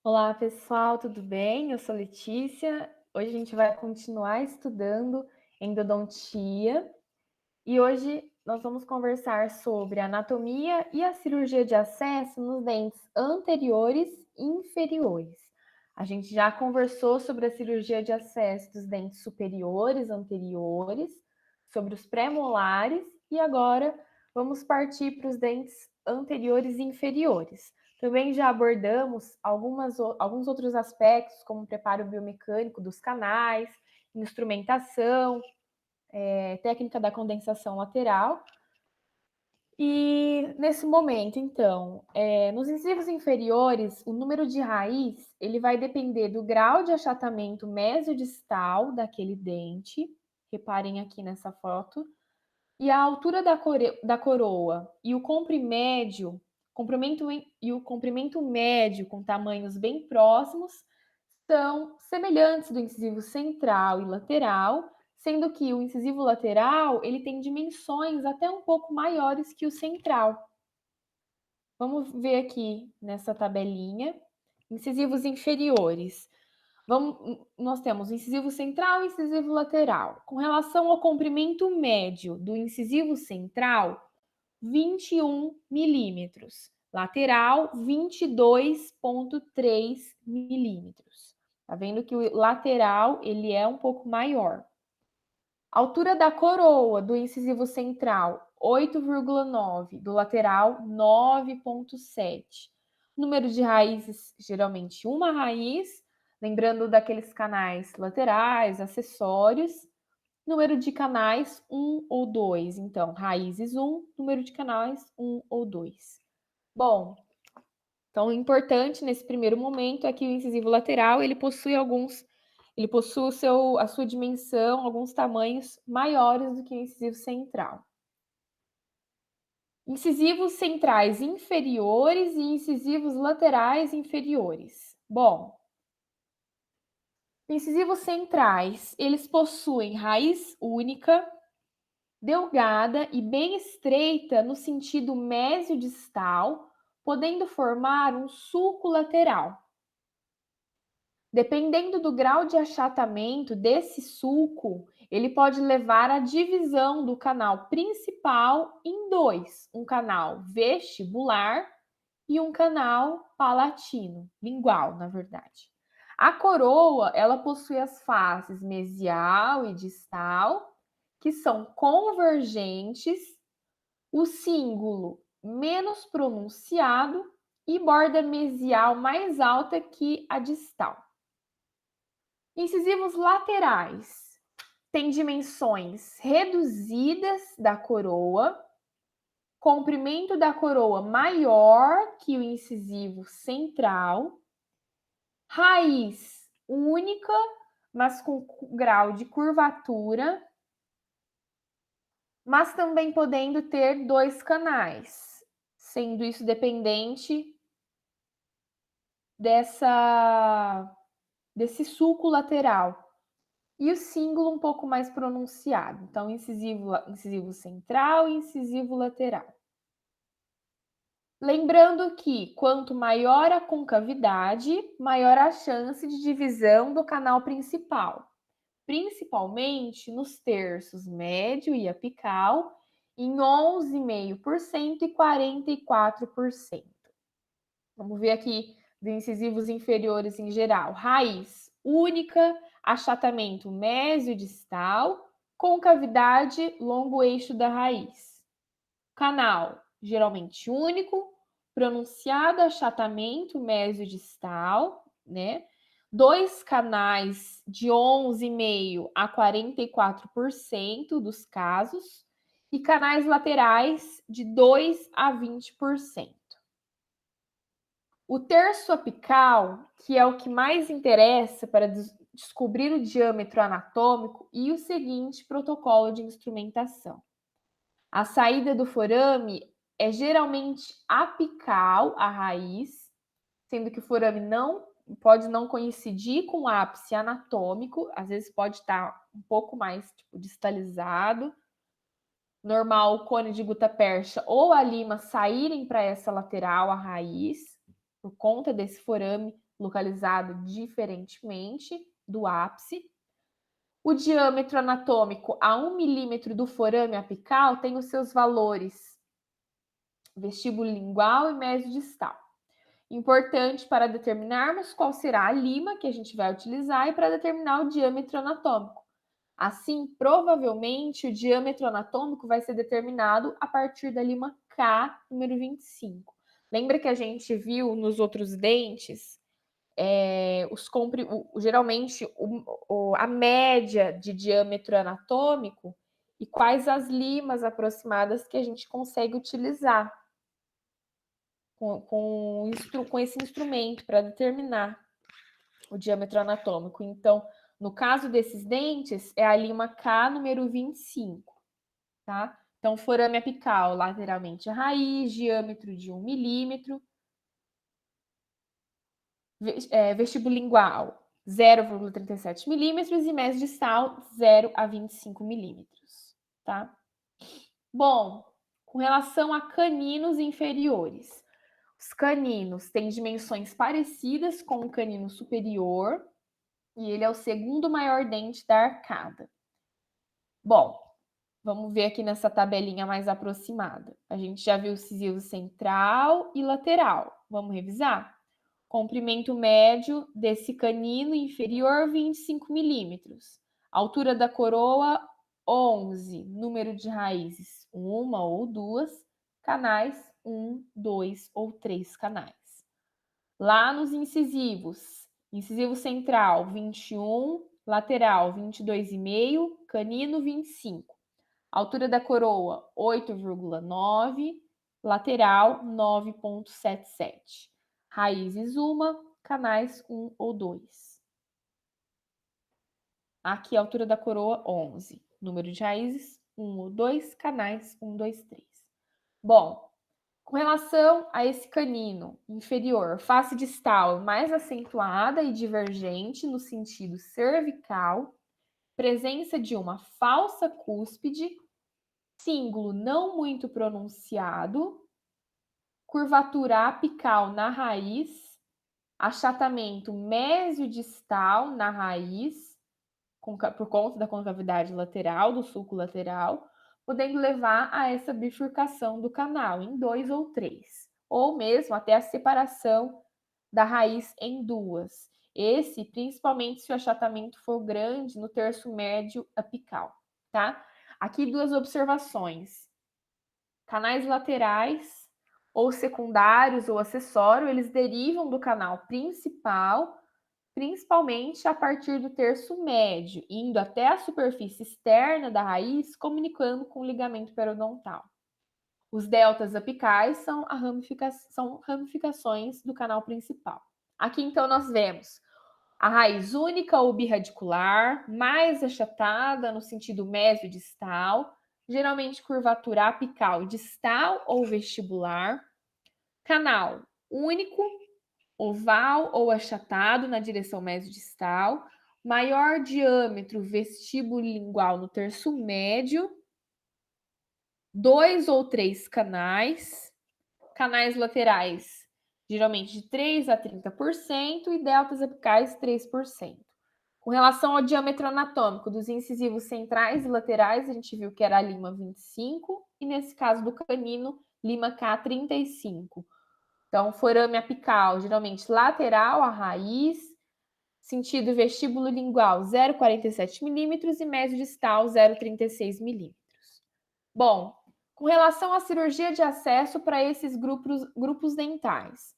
Olá, pessoal, tudo bem? Eu sou Letícia. Hoje a gente vai continuar estudando endodontia e hoje nós vamos conversar sobre a anatomia e a cirurgia de acesso nos dentes anteriores e inferiores. A gente já conversou sobre a cirurgia de acesso dos dentes superiores, anteriores, sobre os pré-molares e agora vamos partir para os dentes anteriores e inferiores. Também já abordamos alguns outros aspectos, como o preparo biomecânico dos canais, instrumentação, técnica da condensação lateral. E nesse momento, então, nos incisivos inferiores, o número de raiz ele vai depender do grau de achatamento mesiodistal daquele dente. Reparem aqui nessa foto. E a altura da coroa e o comprimento médio com tamanhos bem próximos são semelhantes do incisivo central e lateral, sendo que o incisivo lateral ele tem dimensões até um pouco maiores que o central. Vamos ver aqui nessa tabelinha. Incisivos inferiores. Nós temos o incisivo central e o incisivo lateral. Com relação ao comprimento médio do incisivo central, 21 milímetros. Lateral, 22,3 milímetros. Tá vendo que o lateral ele é um pouco maior. Altura da coroa do incisivo central, 8,9. Do lateral, 9,7. Número de raízes, geralmente uma raiz. Lembrando daqueles canais laterais, acessórios. Número de canais, 1 ou 2. Então, raízes 1, número de canais, 1 ou 2. Bom, então o importante nesse primeiro momento é que o incisivo lateral ele possui a sua dimensão, alguns tamanhos maiores do que o incisivo central. Incisivos centrais inferiores e incisivos laterais inferiores. Bom, incisivos centrais, eles possuem raiz única, delgada e bem estreita no sentido mesiodistal, podendo formar um sulco lateral. Dependendo do grau de achatamento desse sulco, ele pode levar à divisão do canal principal em dois, um canal vestibular e um canal palatino, lingual, na verdade. A coroa, ela possui as faces mesial e distal, que são convergentes, o cíngulo menos pronunciado e borda mesial mais alta que a distal. Incisivos laterais têm dimensões reduzidas da coroa, comprimento da coroa maior que o incisivo central, raiz única, mas com grau de curvatura, mas também podendo ter dois canais, sendo isso dependente desse sulco lateral. E o cíngulo um pouco mais pronunciado. Então, incisivo central e incisivo lateral. Lembrando que quanto maior a concavidade, maior a chance de divisão do canal principal, principalmente nos terços médio e apical, em 11,5% e 44%. Vamos ver aqui dos incisivos inferiores em geral. Raiz única, achatamento mesiodistal, concavidade longo eixo da raiz. Canal geralmente único, pronunciado achatamento mesiodistal, né? Dois canais de 11,5% a 44% dos casos e canais laterais de 2 a 20%. O terço apical, que é o que mais interessa para descobrir o diâmetro anatômico, e o seguinte protocolo de instrumentação. A saída do forame é geralmente apical à raiz, sendo que o forame pode não coincidir com o ápice anatômico, às vezes pode estar um pouco mais distalizado. Normal o cone de gutta percha ou a lima saírem para essa lateral, a raiz. por conta desse forame localizado diferentemente do ápice. O diâmetro anatômico a 1 milímetro do forame apical tem os seus valores vestibulingual e mesodistal. Importante para determinarmos qual será a lima que a gente vai utilizar e para determinar o diâmetro anatômico. Assim, provavelmente, o diâmetro anatômico vai ser determinado a partir da lima K, número 25. Lembra que a gente viu nos outros dentes, geralmente, a média de diâmetro anatômico e quais as limas aproximadas que a gente consegue utilizar com esse instrumento para determinar o diâmetro anatômico. Então, no caso desses dentes, é a lima K número 25, tá? Então, forame apical, lateralmente a raiz, diâmetro de 1 milímetro. Vestibulingual, 0,37 milímetros e mesodistal, 0 a 25 milímetros, tá? Bom, com relação a caninos inferiores. Os caninos têm dimensões parecidas com o canino superior, e ele é o segundo maior dente da arcada. Bom, vamos ver aqui nessa tabelinha mais aproximada. A gente já viu o siso central e lateral. Vamos revisar? Comprimento médio desse canino inferior, 25 milímetros. Altura da coroa, 11. Número de raízes, 1 ou 2. Canais, 1, 2 ou 3 canais. Lá nos incisivos, incisivo central 21, lateral 22,5, canino 25. Altura da coroa 8,9, lateral 9,77. Raízes 1, canais 1 ou 2. Aqui a altura da coroa 11. Número de raízes 1 ou 2, canais 1, 2, 3. Bom, com relação a esse canino inferior, face distal mais acentuada e divergente no sentido cervical, presença de uma falsa cúspide, cíngulo não muito pronunciado, curvatura apical na raiz, achatamento mesiodistal na raiz, por conta da concavidade lateral, do sulco lateral, podendo levar a essa bifurcação do canal em 2 ou 3, ou mesmo até a separação da raiz em duas. Esse, principalmente se o achatamento for grande no terço médio apical, tá? Aqui duas observações. Canais laterais ou secundários ou acessório, eles derivam do canal principal, principalmente a partir do terço médio, indo até a superfície externa da raiz, comunicando com o ligamento periodontal. Os deltas apicais são ramificações do canal principal. Aqui, então, nós vemos a raiz única ou birradicular, mais achatada no sentido mesiodistal, geralmente curvatura apical distal ou vestibular. Canal único, oval ou achatado na direção mesiodistal, maior diâmetro vestibulingual no terço médio, 2 ou 3 canais, canais laterais geralmente de 3 a 30% e deltas apicais 3%. Com relação ao diâmetro anatômico dos incisivos centrais e laterais, a gente viu que era a lima 25 e nesse caso do canino, lima K 35. Então, forame apical, geralmente lateral à raiz, sentido vestíbulo lingual 0,47 milímetros e mesodistal 0,36 milímetros. Bom, com relação à cirurgia de acesso para esses grupos dentais,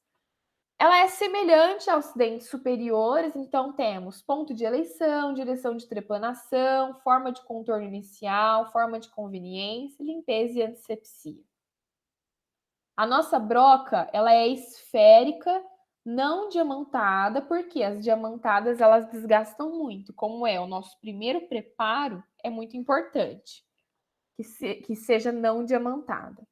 ela é semelhante aos dentes superiores, então temos ponto de eleição, direção de trepanação, forma de contorno inicial, forma de conveniência, limpeza e antisepsia. A nossa broca, ela é esférica, não diamantada, porque as diamantadas elas desgastam muito. Como é o nosso primeiro preparo, é muito importante que seja não diamantada.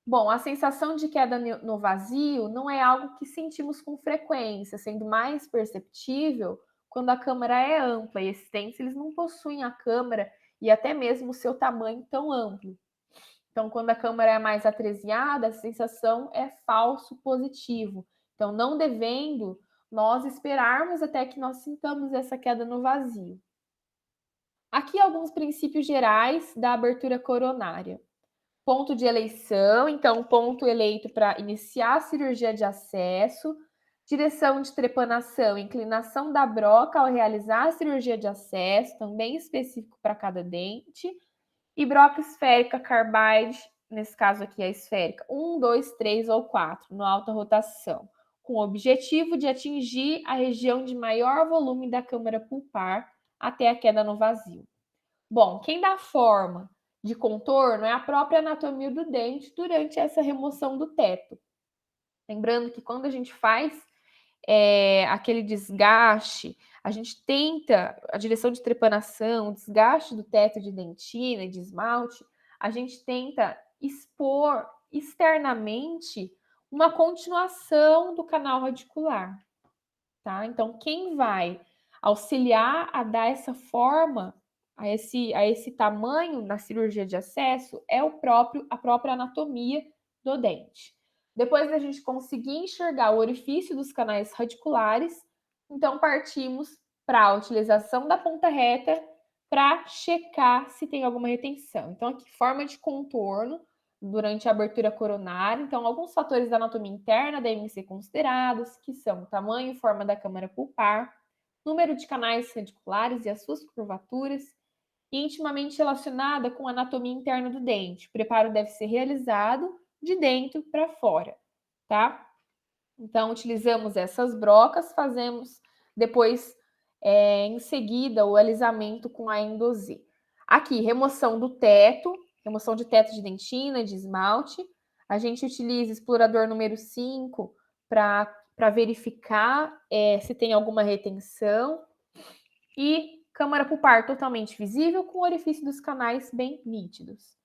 Bom, a sensação de queda no vazio não é algo que sentimos com frequência, sendo mais perceptível quando a câmara é ampla, e esses dentes eles não possuem a câmara e até mesmo o seu tamanho tão amplo. Então, quando a câmara é mais atresiada, a sensação é falso positivo, Então, não devendo nós esperarmos até que nós sintamos essa queda no vazio. Aqui alguns princípios gerais da abertura coronária. Ponto de eleição, então ponto eleito para iniciar a cirurgia de acesso, direção de trepanação, inclinação da broca ao realizar a cirurgia de acesso, também específico para cada dente, e broca esférica carbide, nesse caso aqui a esférica, 1, 2, 3 ou 4, no alta rotação, com o objetivo de atingir a região de maior volume da câmara pulpar até a queda no vazio. Bom, quem dá forma de contorno é a própria anatomia do dente durante essa remoção do teto. Lembrando que quando a gente faz aquele desgaste, a gente tenta, a direção de trepanação, o desgaste do teto de dentina e de esmalte, a gente tenta expor externamente uma continuação do canal radicular, tá? Então, quem vai auxiliar a dar essa forma a esse tamanho na cirurgia de acesso é a própria anatomia do dente. Depois da gente conseguir enxergar o orifício dos canais radiculares, então partimos para a utilização da ponta reta para checar se tem alguma retenção. Então, aqui, forma de contorno durante a abertura coronária. Então, alguns fatores da anatomia interna devem ser considerados, que são tamanho e forma da câmara pulpar, número de canais radiculares e as suas curvaturas, e intimamente relacionada com a anatomia interna do dente. O preparo deve ser realizado de dentro para fora, tá? Então, utilizamos essas brocas, fazemos depois, em seguida, o alisamento com a Endo-Z. Aqui, remoção do teto, remoção de teto de dentina, de esmalte. A gente utiliza explorador número 5 para verificar se tem alguma retenção. E câmara pulpar totalmente visível, com o orifício dos canais bem nítidos.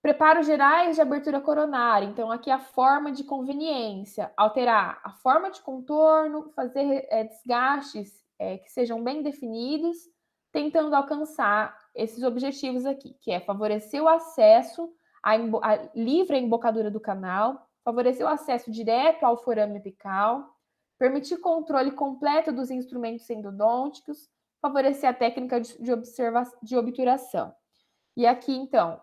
Preparos gerais de abertura coronária. Então, aqui a forma de conveniência, alterar a forma de contorno, fazer desgastes que sejam bem definidos, tentando alcançar esses objetivos aqui, que é favorecer o acesso livre à embocadura do canal, favorecer o acesso direto ao forame apical, permitir controle completo dos instrumentos endodônticos, favorecer a técnica de obturação. E aqui, então,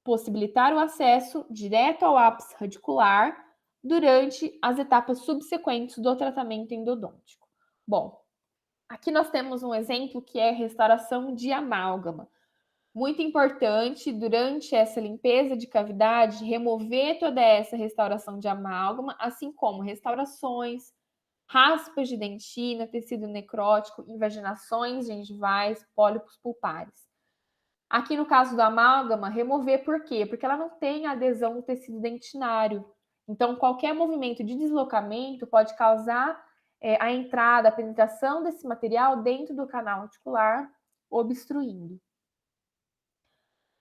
possibilitar o acesso direto ao ápice radicular durante as etapas subsequentes do tratamento endodôntico. Bom, aqui nós temos um exemplo que é restauração de amálgama. Muito importante, durante essa limpeza de cavidade, remover toda essa restauração de amálgama, assim como restaurações, raspas de dentina, tecido necrótico, invaginações gengivais, pólipos pulpares. Aqui no caso do amálgama, remover por quê? Porque ela não tem adesão no tecido dentinário. Então, qualquer movimento de deslocamento pode causar a entrada, a penetração desse material dentro do canal articular, obstruindo.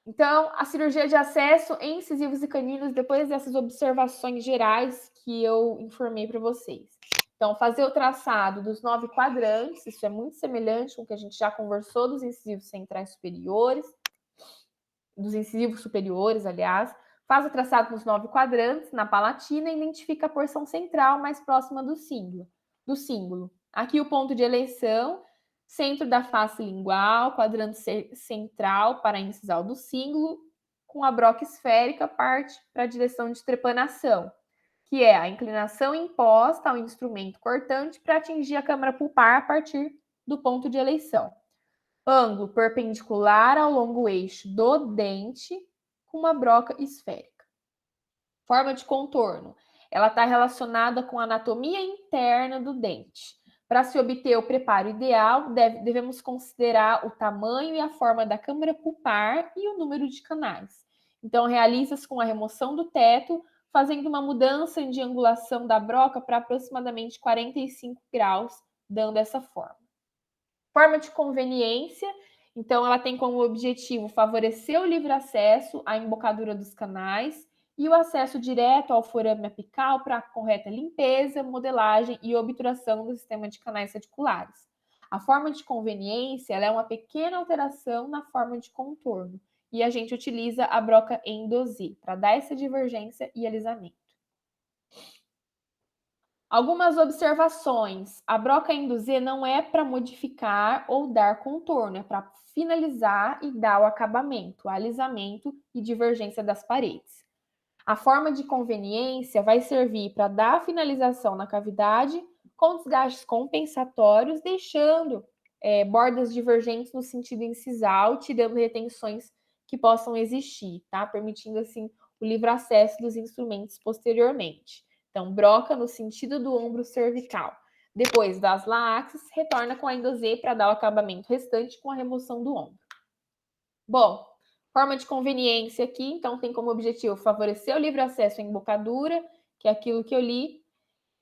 Então, a cirurgia de acesso em incisivos e caninos, depois dessas observações gerais que eu informei para vocês. Então, fazer o traçado dos 9 quadrantes, isso é muito semelhante com o que a gente já conversou dos incisivos centrais superiores, dos incisivos superiores, aliás. Faz o traçado nos 9 quadrantes, na palatina, e identifica a porção central mais próxima do símbolo. Aqui o ponto de eleição, centro da face lingual, quadrante central para incisal do símbolo, com a broca esférica, parte para a direção de trepanação, que é a inclinação imposta ao instrumento cortante para atingir a câmara pulpar a partir do ponto de eleição. Ângulo perpendicular ao longo eixo do dente, com uma broca esférica. Forma de contorno. Ela está relacionada com a anatomia interna do dente. Para se obter o preparo ideal, devemos considerar o tamanho e a forma da câmara pulpar e o número de canais. Então, realiza-se com a remoção do teto, fazendo uma mudança de angulação da broca para aproximadamente 45 graus, dando essa forma. Forma de conveniência, então ela tem como objetivo favorecer o livre acesso à embocadura dos canais e o acesso direto ao forame apical para a correta limpeza, modelagem e obturação do sistema de canais radiculares. A forma de conveniência ela é uma pequena alteração na forma de contorno e a gente utiliza a broca Endo-Z para dar essa divergência e alisamento. Algumas observações. A broca Endo-Z não é para modificar ou dar contorno, é para finalizar e dar o acabamento, o alisamento e divergência das paredes. A forma de conveniência vai servir para dar a finalização na cavidade com desgastes compensatórios, deixando bordas divergentes no sentido incisal, tirando retenções que possam existir, tá? Permitindo, assim, o livre acesso dos instrumentos posteriormente. Então, broca no sentido do ombro cervical. Depois das laxes, retorna com a Endo-Z para dar o acabamento restante com a remoção do ombro. Bom, forma de conveniência aqui, então, tem como objetivo favorecer o livre acesso à embocadura, que é aquilo que eu li.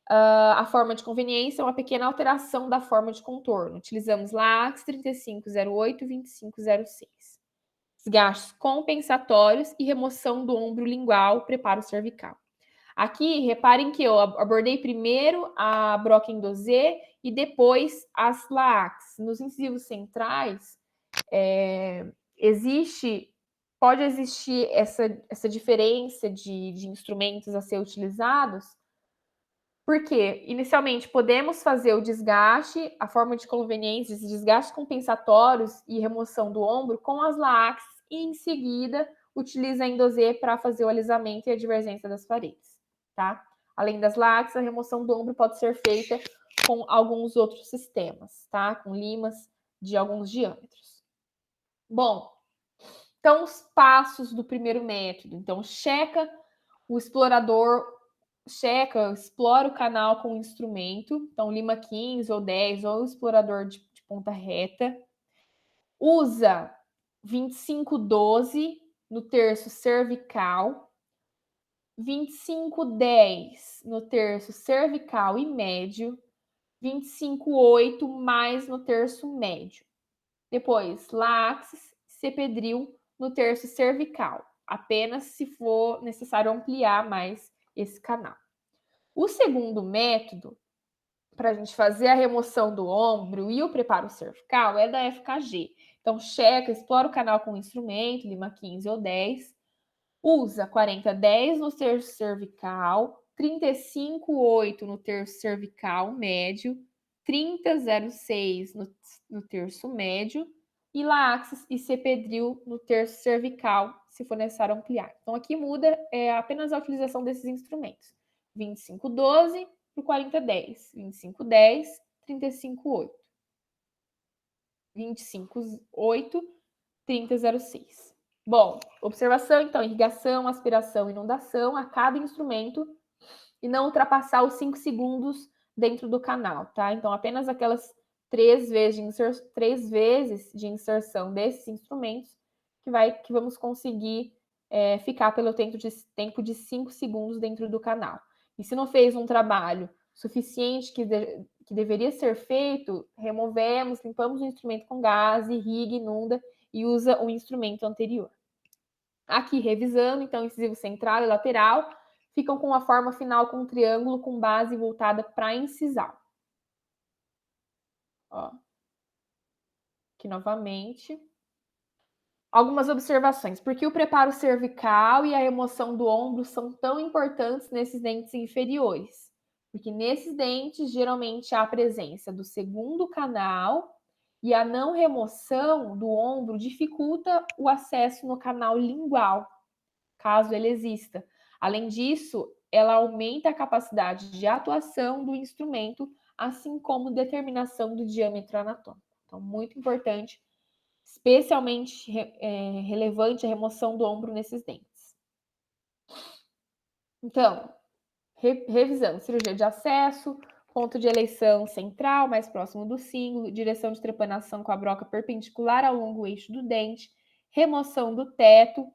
A forma de conveniência é uma pequena alteração da forma de contorno. Utilizamos LAX 3508 e 2506. Desgastes compensatórios e remoção do ombro lingual, preparo cervical. Aqui, reparem que eu abordei primeiro a broca Endo-Z e depois as LAX. Nos incisivos centrais, pode existir essa diferença de instrumentos a ser utilizados, porque inicialmente podemos fazer o desgaste, a forma de conveniência, esses desgastes compensatórios e remoção do ombro com as LAX e em seguida utiliza a Endo-Z para fazer o alisamento e a divergência das paredes, tá? Além das LAX, a remoção do ombro pode ser feita com alguns outros sistemas, tá? Com limas de alguns diâmetros. Bom, então os passos do primeiro método. Então, explora o canal com o instrumento, então lima 15 ou 10 ou explorador de ponta reta. Usa 2512 no terço cervical, 2510 no terço cervical e médio, 25,8 mais no terço médio. Depois, láxis, cepedril no terço cervical, apenas se for necessário ampliar mais esse canal. O segundo método para a gente fazer a remoção do ombro e o preparo cervical é da FKG. Então, explora o canal com o instrumento, lima 15 ou 10, usa 40-10 no terço cervical, 35,8 no terço cervical médio, 30,06 no terço médio e Laaxis e Cepedril no terço cervical, se for necessário ampliar. Então, aqui muda apenas a utilização desses instrumentos. 25,12 para o 40-10, 25,10, 35,8. 25,8, 30,06. Bom, observação, então, irrigação, aspiração, inundação a cada instrumento e não ultrapassar os 5 segundos dentro do canal, tá? Então, apenas aquelas 3 vezes de inserção desses instrumentos que vamos conseguir ficar pelo tempo de 5 segundos dentro do canal. E se não fez um trabalho suficiente que deveria ser feito, removemos, limpamos o instrumento com gás, irriga, inunda e usa o instrumento anterior. Aqui, revisando, então, incisivo central e lateral ficam com a forma final com um triângulo com base voltada para incisal. Ó. Aqui novamente. Algumas observações. Por que o preparo cervical e a remoção do ombro são tão importantes nesses dentes inferiores? Porque nesses dentes, geralmente, há a presença do segundo canal e a não remoção do ombro dificulta o acesso no canal lingual, caso ele exista. Além disso, ela aumenta a capacidade de atuação do instrumento, assim como determinação do diâmetro anatômico. Então, muito importante, especialmente relevante a remoção do ombro nesses dentes. Então, revisando, cirurgia de acesso, ponto de eleição central, mais próximo do cíngulo, direção de trepanação com a broca perpendicular ao longo eixo do dente, remoção do teto,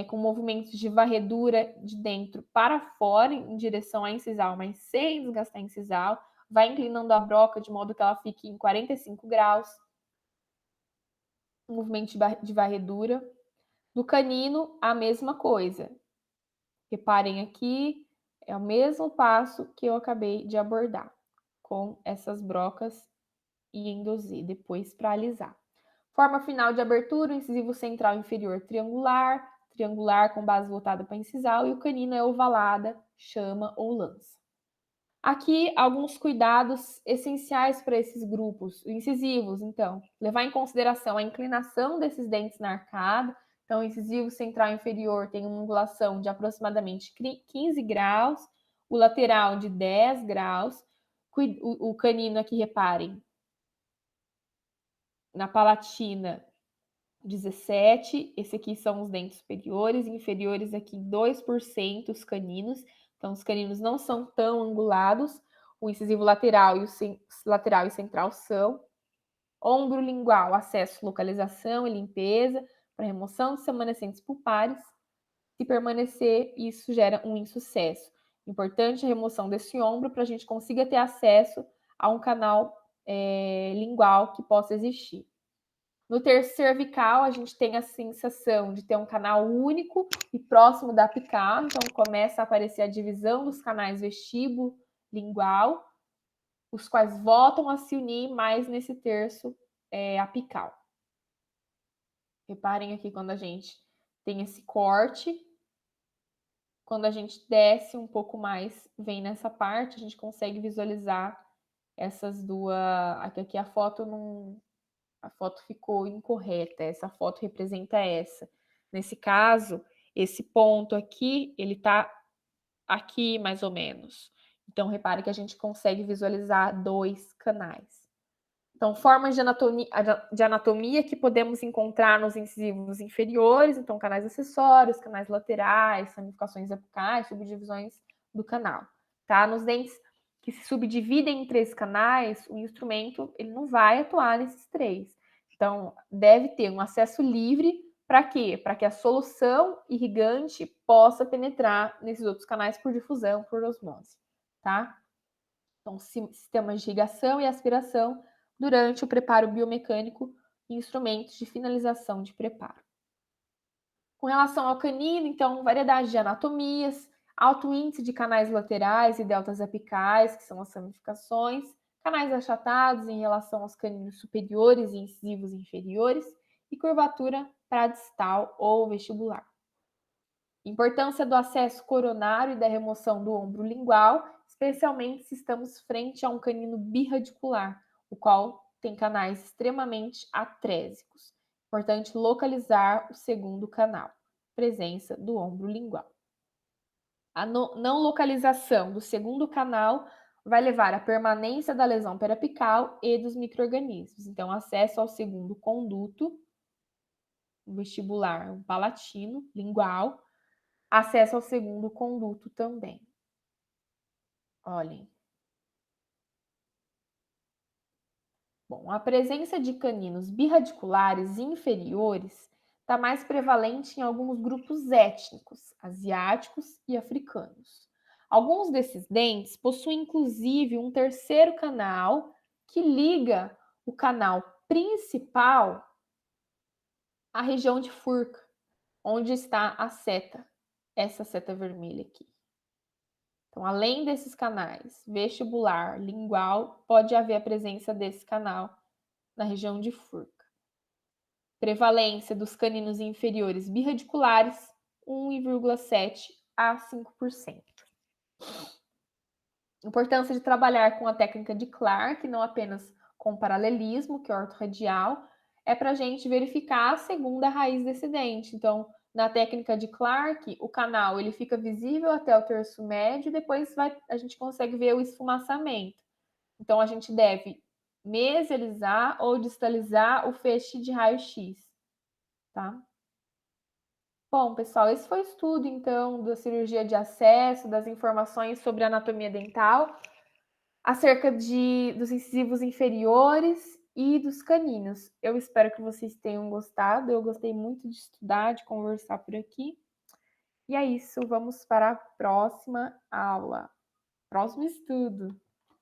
com movimentos de varredura de dentro para fora, em direção à incisal, mas sem desgastar a incisal, vai inclinando a broca de modo que ela fique em 45 graus, movimento de varredura. Do canino, a mesma coisa. Reparem aqui, é o mesmo passo que eu acabei de abordar, com essas brocas e Endo-Z, depois para alisar. Forma final de abertura, incisivo central inferior triangular, triangular com base voltada para incisal, e o canino é ovalada, chama ou lança. Aqui, alguns cuidados essenciais para esses grupos incisivos, então, levar em consideração a inclinação desses dentes na arcada. Então, o incisivo central inferior tem uma angulação de aproximadamente 15 graus, o lateral de 10 graus. O canino aqui, reparem, na palatina, 17. Esse aqui são os dentes superiores, inferiores aqui 2% os caninos. Então, os caninos não são tão angulados. O incisivo lateral e o lateral e central são. Ombro lingual, acesso, localização e limpeza para remoção de remanescentes pulpares. Se permanecer, isso gera um insucesso. Importante a remoção desse ombro para a gente consiga ter acesso a um canal lingual que possa existir. No terço cervical, a gente tem a sensação de ter um canal único e próximo da apical, então começa a aparecer a divisão dos canais vestíbulo lingual, os quais voltam a se unir mais nesse terço apical. Reparem aqui quando a gente tem esse corte, quando a gente desce um pouco mais, vem nessa parte, a gente consegue visualizar essas duas. Aqui a foto não. A foto ficou incorreta, essa foto representa essa. Nesse caso, esse ponto aqui, ele tá aqui mais ou menos. Então, repare que a gente consegue visualizar 2 canais. Então, formas de anatomia que podemos encontrar nos incisivos inferiores, então canais acessórios, canais laterais, ramificações apicais, subdivisões do canal. Tá? Nos dentes que se subdividem em 3 canais, o instrumento ele não vai atuar nesses 3. Então, deve ter um acesso livre para quê? Para que a solução irrigante possa penetrar nesses outros canais por difusão, por osmose. Tá? Então, sistemas de irrigação e aspiração durante o preparo biomecânico e instrumentos de finalização de preparo. Com relação ao canino, então, variedade de anatomias, alto índice de canais laterais e deltas apicais, que são as ramificações, canais achatados em relação aos caninos superiores e incisivos inferiores, e curvatura paradistal ou vestibular. Importância do acesso coronário e da remoção do ombro lingual, especialmente se estamos frente a um canino birradicular, o qual tem canais extremamente atrésicos. Importante localizar o segundo canal, presença do ombro lingual. A não localização do segundo canal vai levar à permanência da lesão periapical e dos micro-organismos. Então, acesso ao segundo conduto, vestibular, palatino, lingual, acesso ao segundo conduto também. Olhem. Bom, a presença de caninos birradiculares inferiores está mais prevalente em alguns grupos étnicos, asiáticos e africanos. Alguns desses dentes possuem inclusive um terceiro canal que liga o canal principal à região de furca, onde está a seta, essa seta vermelha aqui. Então, além desses canais vestibular, lingual, pode haver a presença desse canal na região de furca. Prevalência dos caninos inferiores birradiculares, 1,7 a 5%. Importância de trabalhar com a técnica de Clark, não apenas com paralelismo, que é ortorradial, é para a gente verificar a segunda raiz desse dente. Então, na técnica de Clark, o canal ele fica visível até o terço médio e depois a gente consegue ver o esfumaçamento. Então, a gente deve mesializar ou distalizar o feixe de raio-x, tá? Bom, pessoal, esse foi o estudo, então, da cirurgia de acesso, das informações sobre anatomia dental, acerca dos incisivos inferiores e dos caninos. Eu espero que vocês tenham gostado. Eu gostei muito de estudar, de conversar por aqui. E é isso, vamos para a próxima aula, próximo estudo.